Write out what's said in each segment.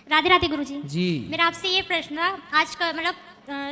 राधे राधे गुरुजी। जी। मेरा आपसे ये प्रश्न था, आजकल मतलब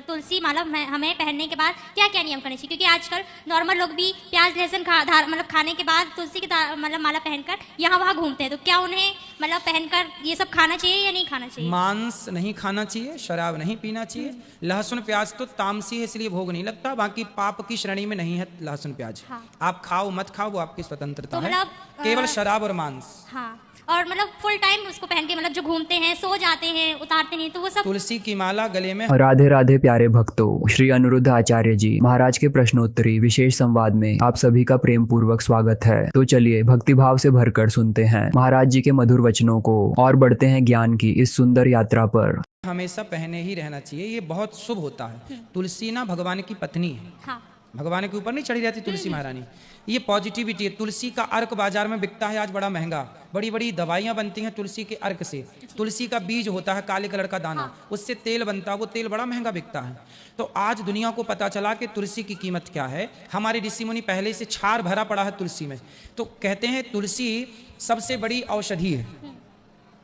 तुलसी माला हमें पहनने के बाद क्या क्या नियम करने चाहिए? क्योंकि आजकल नॉर्मल लोग भी प्याज लहसुन मतलब खाने के बाद तुलसी की मतलब माला पहनकर यहाँ वहाँ घूमते हैं, तो क्या उन्हें मतलब पहनकर ये सब खाना चाहिए या नहीं खाना चाहिए? मांस नहीं खाना चाहिए, शराब नहीं पीना चाहिए। लहसुन प्याज तो तामसी है, इसलिए भोग नहीं लगता। बाकी पाप की श्रेणी में नहीं है लहसुन प्याज। हाँ। आप खाओ मत खाओ वो आपकी स्वतंत्रता तो है। मतलब केवल शराब और मांस। हाँ, और मतलब फुल टाइम उसको पहन के मतलब जो घूमते हैं, सो जाते हैं, उतारते नहीं, तो वो सब। तुलसी की माला गले में। राधे राधे प्यारे भक्तों, श्री अनिरुद्ध आचार्य जी महाराज के प्रश्नोत्तरी विशेष संवाद में आप सभी का प्रेम पूर्वक स्वागत है। तो चलिए भक्तिभाव से भरकर सुनते हैं महाराज जी के मधुर वचनों को और बढ़ते हैं ज्ञान की इस सुंदर यात्रा पर। हमेशा पहने ही रहना चाहिए, ये बहुत शुभ होता है। तुलसी ना भगवान की पत्नी है। हाँ। भगवान के ऊपर नहीं चढ़ी रहती तुलसी महारानी। ये पॉजिटिविटी है। तुलसी का अर्क बाजार में बिकता है आज बड़ा महंगा। बड़ी बड़ी दवाइयां बनती हैं तुलसी के अर्क से। तुलसी का बीज होता है काले कलर का दाना, उससे तेल बनता है, वो तेल बड़ा महंगा बिकता है। तो आज दुनिया को पता चला कि तुलसी की कीमत क्या है। हमारे ऋषि मुनि पहले से छार भरा पड़ा है तुलसी में। तो कहते हैं तुलसी सबसे बड़ी औषधि है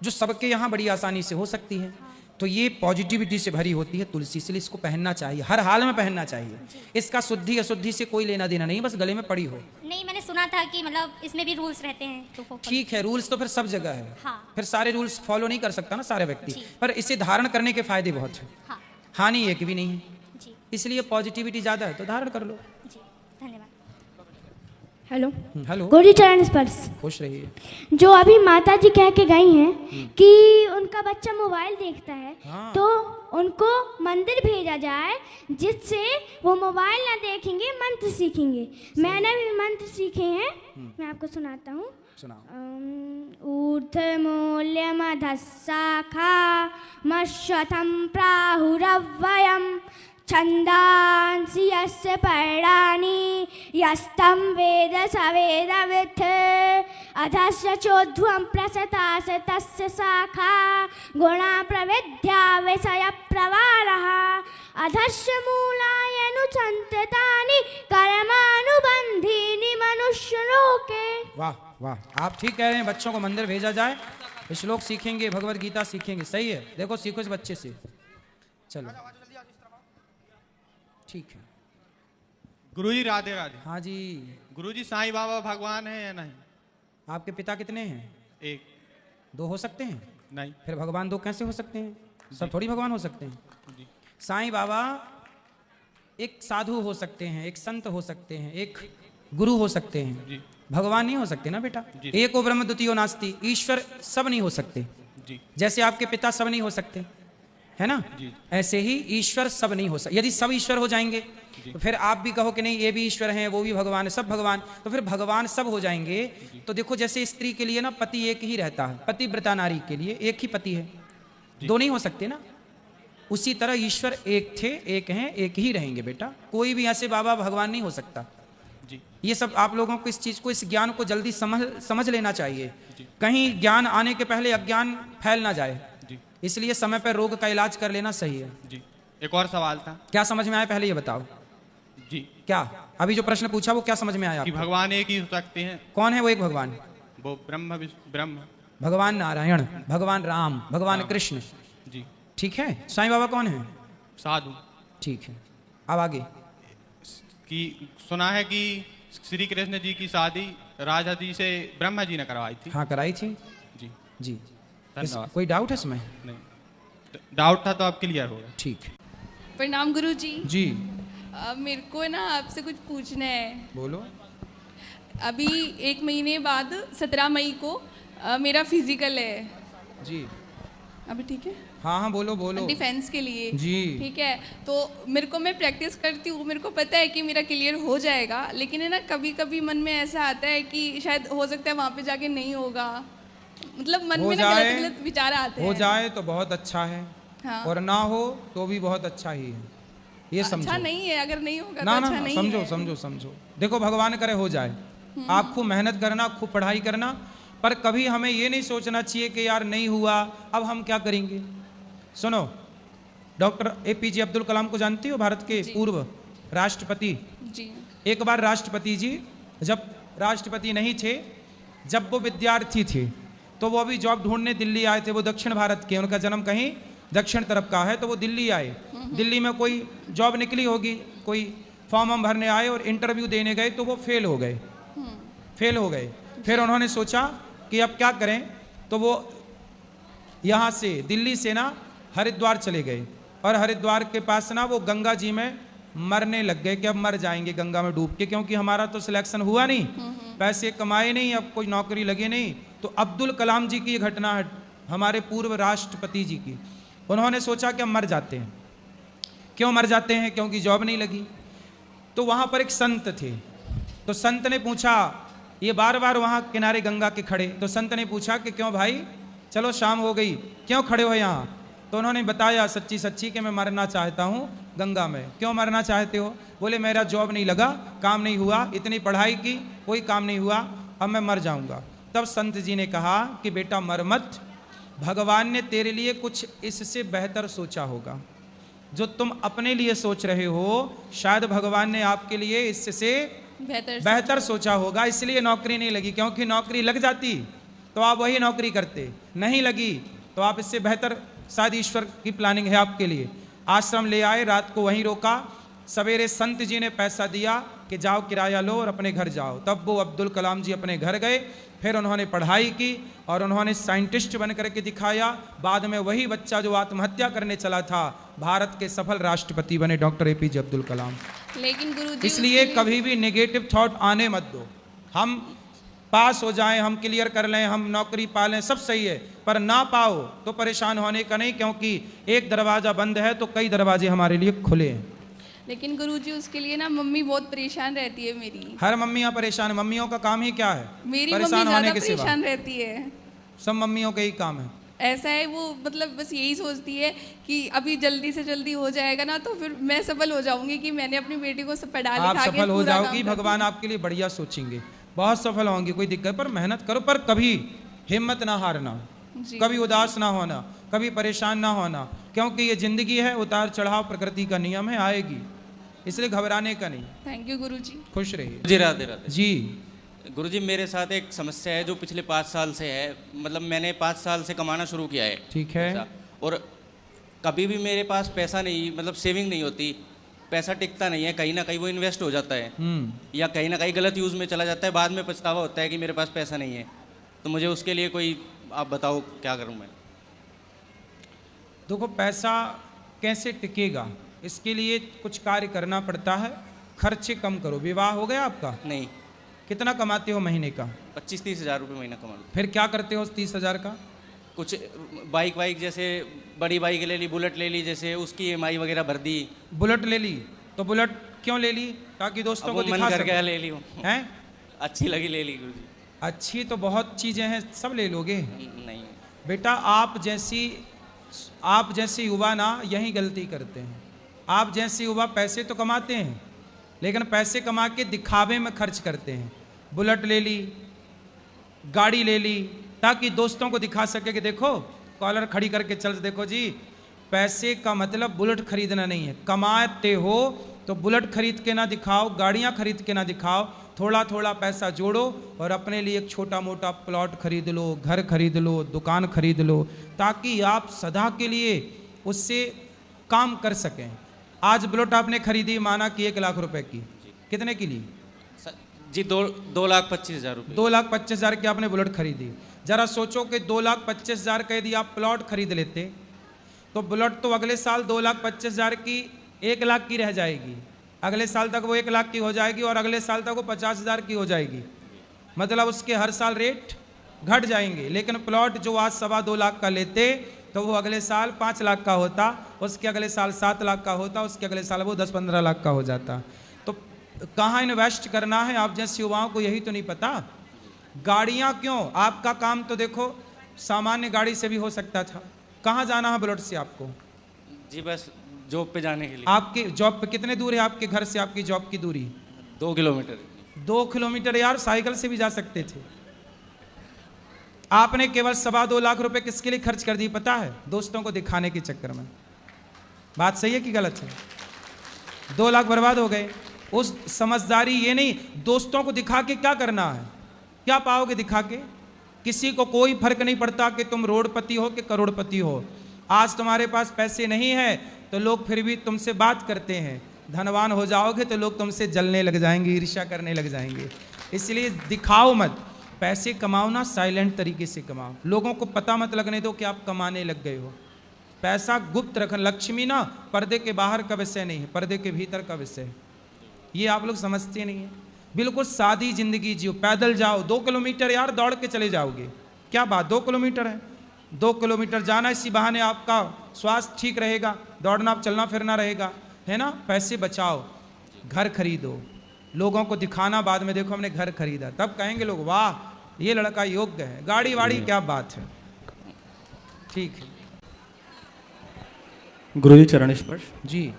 जो सबके यहाँ बड़ी आसानी से हो सकती है। तो ये पॉजिटिविटी से भरी होती है तुलसी, इसलिए इसको पहनना चाहिए, हर हाल में पहनना चाहिए। इसका शुद्धि अशुद्धि से कोई लेना देना नहीं, बस गले में पड़ी हो। नहीं, मैंने सुना था कि मतलब इसमें भी रूल्स रहते हैं, तो वो ठीक है, रूल्स तो फिर सब जगह है। हाँ। फिर सारे रूल्स फॉलो नहीं कर सकता ना सारे व्यक्ति, पर इसे धारण करने के फायदे बहुत है। हाँ। हानि एक भी नहीं है, जी इसलिए पॉजिटिविटी ज्यादा है तो धारण कर लो। जी, धन्यवाद। हेलो हेलो, गुरु चरण स्पर्श। खुश रहिए। जो अभी माता जी कह के गई हैं कि उनका बच्चा मोबाइल देखता है, हाँ। तो उनको मंदिर भेजा जाए जिससे वो मोबाइल ना देखेंगे, मंत्र सीखेंगे। मैंने भी मंत्र सीखे हैं, मैं आपको सुनाता हूँ। सुनाओ। ऊर्ध्वमूल्यमधस्साखा मश्वथं प्राहुरव्ययम् छन्दांसि यस्य पर्णानि यस्तं वेद स वेदवित् अधस्य चोध्वं प्रसतास तस्य शाखा गुणा प्रविद्या विषयप्रवारः अधस्य मूलायनुसन्ततानि कर्मानुबन्धीनि मनुष्यलोके। वाह वाह, आप ठीक कह रहे हैं। बच्चों को मंदिर भेजा जाए, श्लोक सीखेंगे, भगवत गीता सीखेंगे। सही है, देखो सीखो इस बच्चे से। चलो ठीक है। गुरुजी राधे राधे। हाँ जी। गुरुजी साईं बाबा भगवान है या नहीं? आपके पिता कितने हैं? एक। दो हो सकते हैं? नहीं। फिर भगवान दो कैसे हो सकते हैं? सब थोड़ी भगवान हो सकते हैं। जी। साईं बाबा एक साधु हो सकते हैं, एक संत हो सकते हैं, एक गुरु हो सकते हैं। जी। भगवान नहीं हो सकते ना बेटा। जी। एको ब्रह्म द्वितीयो नास्ति, ईश्वर सब नहीं हो सकते। जी। जैसे आपके पिता सब नहीं हो सकते, है ना? जी। ऐसे ही ईश्वर सब नहीं हो सकते। यदि सब ईश्वर हो जाएंगे तो फिर आप भी कहो कि नहीं ये भी ईश्वर हैं, वो भी भगवान है, सब भगवान, तो फिर भगवान सब हो जाएंगे। तो देखो जैसे स्त्री के लिए ना पति एक ही रहता है, पतिव्रता नारी के लिए एक ही पति है, दो नहीं हो सकते ना। उसी तरह ईश्वर एक थे, एक हैं, एक ही रहेंगे बेटा। कोई भी ऐसे बाबा भगवान नहीं हो सकता। जी। ये सब आप लोगों को इस चीज को, इस ज्ञान को जल्दी समझ लेना चाहिए। कहीं ज्ञान आने के पहले अज्ञान फैल ना जाए, इसलिए समय पर रोग का इलाज कर लेना सही है। जी। एक और सवाल था। क्या समझ में आया पहले ये बताओ? जी। क्या अभी जो प्रश्न पूछा वो क्या समझ में आया कि आपको? भगवान एक ही हो सकते हैं। कौन है वो एक भगवान? वो ब्रह्म। भगवान नारायण, भगवान राम, भगवान कृष्ण। जी। ठीक है। साईं बाबा कौन है? साधु। ठीक है, अब आगे। कि सुना है कि श्री कृष्ण जी की शादी राजा जी से ब्रह्मा जी ने करवाई थी। हाँ कराई थी। जी। जी। धन्यवाद। कोई डाउट है इसमें? नहीं, डाउट था तो अब क्लियर हो गया। ठीक है प्रणाम गुरु जी। जी। मेरे को ना आपसे कुछ पूछना है। बोलो। अभी 1 महीने बाद 17 मई को मेरा फिजिकल है। जी। अभी ठीक है? हाँ हाँ बोलो बोलो। डिफेंस के लिए। जी। ठीक है, तो मेरे को, मैं प्रैक्टिस करती हूँ, मेरे को पता है कि मेरा क्लियर हो जाएगा, लेकिन है ना कभी कभी मन में ऐसा आता है कि शायद हो सकता है वहाँ पे जाके नहीं होगा। मतलब मन में ना गलत गलत विचार आते हैं। हो जाए तो बहुत अच्छा है। हाँ। और ना हो तो भी बहुत अच्छा ही है, ये समझो। अच्छा नहीं है, अगर नहीं होगा ना तो ना अच्छा नहीं समझो है। समझो समझो। देखो भगवान करे हो जाए, आप खूब मेहनत करना, खूब पढ़ाई करना, पर कभी हमें ये नहीं सोचना चाहिए कि यार नहीं हुआ अब हम क्या करेंगे। सुनो, डॉक्टर APJ अब्दुल कलाम को जानती हो? भारत के पूर्व राष्ट्रपति। जी। एक बार राष्ट्रपति जी जब राष्ट्रपति नहीं थे, जब वो विद्यार्थी थे, तो वो अभी जॉब ढूंढने दिल्ली आए थे। वो दक्षिण भारत के, उनका जन्म कहीं दक्षिण तरफ का है, तो वो दिल्ली आए। दिल्ली में कोई जॉब निकली होगी, कोई फॉर्म हम भरने आए और इंटरव्यू देने गए तो वो फेल हो गए। फिर उन्होंने सोचा कि अब क्या करें, तो वो यहाँ से दिल्ली से ना हरिद्वार चले गए और हरिद्वार के पास ना वो गंगा जी में मरने लग गए कि अब मर जाएंगे गंगा में डूब के, क्योंकि हमारा तो सिलेक्शन हुआ नहीं, पैसे कमाए नहीं, अब कोई नौकरी लगे नहीं। तो अब्दुल कलाम जी की ये घटना है, हमारे पूर्व राष्ट्रपति जी की। उन्होंने सोचा कि हम मर जाते हैं। क्यों मर जाते हैं? क्योंकि जॉब नहीं लगी। तो वहाँ पर एक संत थे, तो संत ने पूछा, ये बार बार वहाँ किनारे गंगा के खड़े, तो संत ने पूछा कि क्यों भाई, चलो शाम हो गई, क्यों खड़े हो यहाँ? तो उन्होंने बताया सच्ची सच्ची कि मैं मरना चाहता हूँ गंगा में। क्यों मरना चाहते हो? बोले मेरा जॉब नहीं लगा, काम नहीं हुआ, इतनी पढ़ाई की, कोई काम नहीं हुआ, अब मैं मर जाऊँगा। तब संत जी ने कहा कि बेटा मर मत, भगवान ने तेरे लिए कुछ इससे बेहतर सोचा होगा। जो तुम अपने लिए सोच रहे हो, शायद भगवान ने आपके लिए इससे बेहतर सोचा होगा, इसलिए नौकरी नहीं लगी। क्योंकि नौकरी लग जाती तो आप वही नौकरी करते, नहीं लगी तो आप इससे बेहतर, शायद ईश्वर की प्लानिंग है आपके लिए। आश्रम ले आए, रात को वहीं रोका, सवेरे संत जी ने पैसा दिया कि जाओ किराया लो और अपने घर जाओ। तब वो अब्दुल कलाम जी अपने घर गए, फिर उन्होंने पढ़ाई की और उन्होंने साइंटिस्ट बन करके दिखाया। बाद में वही बच्चा जो आत्महत्या करने चला था, भारत के सफल राष्ट्रपति बने, डॉक्टर एपीजे अब्दुल कलाम। लेकिन गुरुजी इसलिए कभी भी नेगेटिव थॉट आने मत दो। हम पास हो जाएं, हम क्लियर कर लें, हम नौकरी पा लें, सब सही है, पर ना पाओ तो परेशान होने का नहीं, क्योंकि एक दरवाजा बंद है तो कई दरवाजे हमारे लिए खुले हैं। लेकिन गुरुजी उसके लिए ना मम्मी बहुत परेशान रहती है मेरी। हर मम्मियाँ परेशान, मम्मियों का काम ही क्या है? मेरी मम्मी परेशान होने ज्यादा के सिवा परेशान रहती है। सब मम्मियों का ही काम है। ऐसा है, वो मतलब बस यही सोचती है कि अभी जल्दी से जल्दी हो जाएगा ना तो फिर मैं सफल हो जाऊंगी कि मैंने अपनी बेटी को सब पढ़ा लिखा आप के सफल हो पूरा जाओगी, काम कर भगवान आपके लिए बढ़िया सोचेंगे, बहुत सफल होंगी, कोई दिक्कत। पर मेहनत करो, पर कभी हिम्मत ना हारना, जी। कभी उदास ना होना, कभी परेशान ना होना, क्योंकि ये जिंदगी है, उतार चढ़ाव प्रकृति का नियम है, आएगी, इसलिए घबराने का नहीं। थैंक यू गुरुजी। खुश रहिए जी। राधे राधे जी। गुरुजी, मेरे साथ एक समस्या है जो पिछले 5 साल से है। मतलब मैंने 5 साल से कमाना शुरू किया है, ठीक है। ऐसा। और कभी भी मेरे पास पैसा नहीं, मतलब सेविंग नहीं होती, पैसा टिकता नहीं है, कहीं ना कहीं वो इन्वेस्ट हो जाता है या कहीं ना कहीं गलत यूज़ में चला जाता है। बाद में पछतावा होता है कि मेरे पास पैसा नहीं है। तो मुझे उसके लिए कोई आप बताओ क्या करूं मैं? देखो, पैसा कैसे टिकेगा, इसके लिए कुछ कार्य करना पड़ता है। खर्चे कम करो। विवाह हो गया आपका? नहीं। कितना कमाते हो महीने का? 25-30 हज़ार रुपये महीना कमा लूँ। फिर क्या करते हो उस 30,000 का? कुछ बाइक जैसे बड़ी बाइक ले ली, बुलेट ले ली, जैसे उसकी EMI वगैरह भर दी। बुलेट ले ली, तो बुलेट क्यों ले ली? ताकि दोस्तों को मन दिखा कर गया, सको। ले ली। हैं? अच्छी लगी, ले ली गुरुजी। अच्छी तो बहुत चीज़ें हैं, सब ले लोगे नहीं। बेटा। आप जैसे युवा ना यही गलती करते हैं। आप जैसे युवा पैसे तो कमाते हैं, लेकिन पैसे कमा के दिखावे में खर्च करते हैं। बुलेट ले ली, गाड़ी ले ली, ताकि दोस्तों को दिखा सके कि देखो, कॉलर खड़ी करके चल, देखो जी। पैसे का मतलब बुलेट खरीदना नहीं है। कमाते हो तो बुलेट खरीद के ना दिखाओ, गाड़ियाँ खरीद के ना दिखाओ, थोड़ा थोड़ा पैसा जोड़ो और अपने लिए एक छोटा मोटा प्लॉट खरीद लो, घर खरीद लो, दुकान खरीद लो, ताकि आप सदा के लिए उससे काम कर सकें। आज बुलेट आपने खरीदी, माना कि 1 लाख रुपए की, कितने की ली जी? 2,25,000 रुपये। 2,25,000 की आपने बुलेट खरीदी। जरा सोचो कि 2,25,000 का यदि आप प्लॉट खरीद लेते तो बुलेट तो अगले साल 2,25,000 की 1 लाख की रह जाएगी, अगले साल तक वो 1 लाख की हो जाएगी और अगले साल तक वो 50,000 की हो जाएगी। मतलब उसके हर साल रेट घट जाएंगे। लेकिन प्लॉट जो आज 2.25 लाख का लेते तो वो अगले साल 5 लाख का होता, उसके अगले साल 7 लाख का होता, उसके अगले साल वो 10-15 लाख का हो जाता। तो कहाँ इन्वेस्ट करना है आप जैसे युवाओं को यही तो नहीं पता। गाड़ियाँ क्यों? आपका काम तो देखो सामान्य गाड़ी से भी हो सकता था। कहाँ जाना है बुलेट से आपको? जी बस जॉब पे जाने के लिए। आपके जॉब पे कितने दूर है आपके घर से आपकी जॉब की दूरी? 2 किलोमीटर। 2 किलोमीटर यार, साइकिल से भी जा सकते थे। आपने केवल 2.25 लाख रुपए किसके लिए खर्च कर दी पता है? दोस्तों को दिखाने के चक्कर में। बात सही है कि गलत है? 2 लाख बर्बाद हो गए। उस समझदारी ये नहीं, दोस्तों को दिखा के क्या करना है, क्या पाओगे दिखा के? किसी को कोई फर्क नहीं पड़ता कि तुम रोडपति हो कि करोड़पति हो। आज तुम्हारे पास पैसे नहीं है तो लोग फिर भी तुमसे बात करते हैं, धनवान हो जाओगे तो लोग तुमसे जलने लग जाएंगे, ईर्ष्या करने लग जाएंगे। इसलिए दिखाओ मत, पैसे कमाओ ना, साइलेंट तरीके से कमाओ, लोगों को पता मत लगने दो कि आप कमाने लग गए हो। पैसा गुप्त रखना, लक्ष्मी ना पर्दे के बाहर का विषय नहीं है, पर्दे के भीतर का विषय है। ये आप लोग समझते नहीं है। बिल्कुल सादी जिंदगी जियो, पैदल जाओ 2 किलोमीटर यार दौड़ के चले जाओगे, क्या बात 2 किलोमीटर है, 2 किलोमीटर जाना, इसी बहाने आपका स्वास्थ्य ठीक रहेगा, दौड़ना चलना फिरना रहेगा, है ना। पैसे बचाओ, घर खरीदो, लोगों को दिखाना बाद में, देखो हमने घर खरीदा, तब कहेंगे लोग वाह ये लड़का योग्य है, गाड़ी वाड़ी क्या बात है। ठीक है गुरुजी चरण स्पर्श। जी।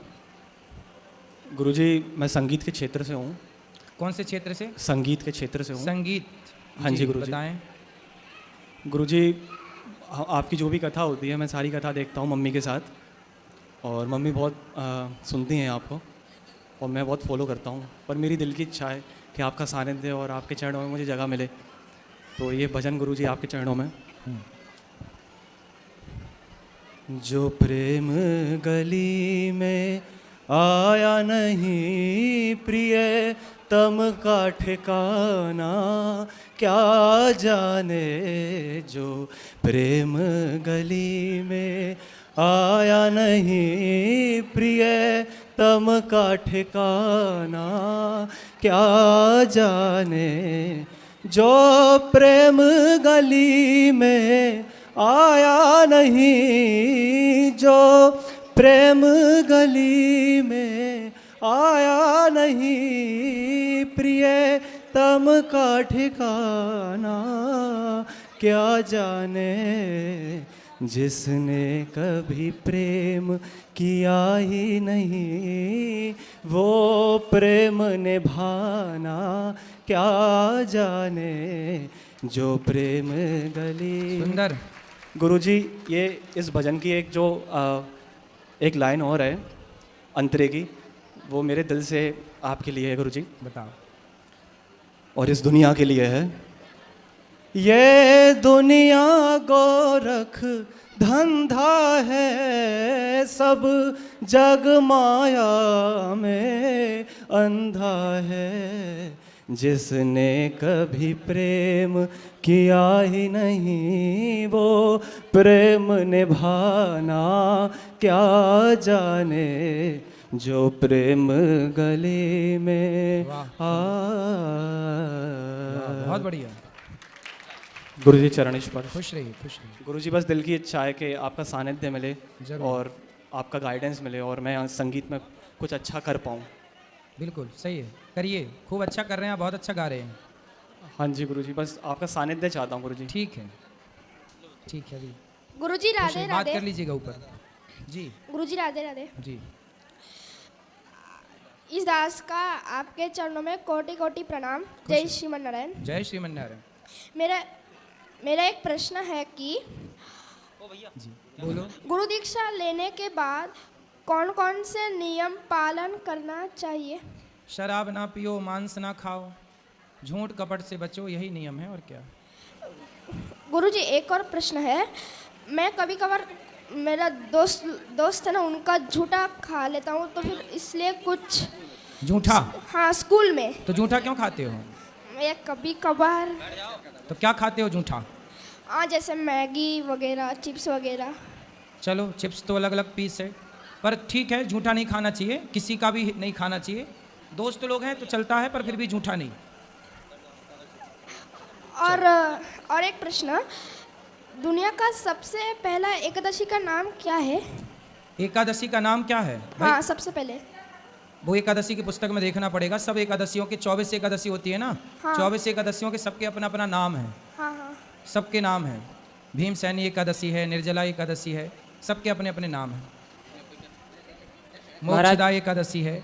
गुरुजी मैं संगीत के क्षेत्र से हूँ। कौन से क्षेत्र से? संगीत के क्षेत्र से हूँ। संगीत। हाँ जी गुरुजी। बताएं। गुरुजी आपकी जो भी कथा होती है मैं सारी कथा देखता हूँ मम्मी के साथ, और मम्मी बहुत सुनती हैं आपको, और मैं बहुत फॉलो करता हूँ। पर मेरी दिल की इच्छा है कि आपका सानिध्य और आपके चरणों में मुझे जगह मिले, तो ये भजन गुरुजी आपके चरणों में। जो प्रेम गली में आया नहीं प्रिय तम का ठिकाना, क्या जाने जो प्रेम गली में आया नहीं प्रिय तम का ठिकाना, क्या जाने जो प्रेम गली में आया नहीं, जो प्रेम गली में आया नहीं प्रिय तम का ठिकाना, क्या जाने जिसने कभी प्रेम किया ही नहीं वो प्रेम निभाना, क्या जाने जो प्रेम गली। सुंदर। गुरुजी ये इस भजन की एक लाइन और है अंतरे की, वो मेरे दिल से आपके लिए है गुरुजी। बताओ। और इस दुनिया के लिए है। ये दुनिया गोरख धंधा है, सब जग माया में अंधा है, जिसने कभी प्रेम किया ही नहीं वो प्रेम निभाना, क्या जाने जो प्रेम गले में बहुत बढ़िया। गुरुजी चरण स्पर्श। खुश रहिए, खुश रहिए। गुरुजी बस दिल की इच्छा है कि आपका सानिध्य मिले जरूर। और आपका गाइडेंस मिले और मैं संगीत में कुछ अच्छा कर पाऊँ। बिल्कुल सही है, करिए, खूब अच्छा कर रहे हैं, बहुत अच्छा गा रहे हैं। हाँ जी गुरुजी, बस आपका सानिध्य चाहता हूँ गुरुजी। ठीक है, ठीक है। अभी गुरुजी राधे बात राधे। कर लीजिएगा ऊपर। जी गुरुजी राधे राधे। जी। इस दास का आपके चरणों में कोटि कोटि प्रणाम। जय श्रीमन नारायण। जय श्रीमन नारायण। मेरा एक प्रश्न है कि जी बोलो। गुरु दीक्षा लेने के बाद कौन कौन से नियम पालन करना चाहिए? शराब ना पियो, मांस ना खाओ, झूठ कपट से बचो, यही नियम है, और क्या। गुरुजी एक और प्रश्न है, मैं कभी कभार मेरा दोस्त है ना, उनका झूठा खा लेता हूँ, तो फिर इसलिए कुछ। झूठा? हाँ, स्कूल में। तो झूठा क्यों खाते हो? मैं कभी कभार। तो क्या खाते हो झूठा? हाँ, जैसे मैगी वगैरह, चिप्स वगैरह। चलो, चिप्स तो अलग अलग पीस है, पर ठीक है, झूठा नहीं खाना चाहिए, किसी का भी नहीं खाना चाहिए। दोस्त लोग हैं तो चलता है, पर फिर भी झूठा नहीं। और एक प्रश्न, दुनिया का सबसे पहला एकादशी का नाम क्या है? एकादशी का नाम क्या है भाई? हाँ, सबसे पहले वो एकादशी की पुस्तक में देखना पड़ेगा। सब एकादशियों के 24 एकादशी होती है ना। हाँ। 24 एकादशियों के सबके अपना अपना नाम है। हाँ हाँ। सबके नाम है। भीमसैनी एकादशी है, निर्जला एकादशी है, सबके अपने अपने नाम हैं। मोक्षदा एकादशी है।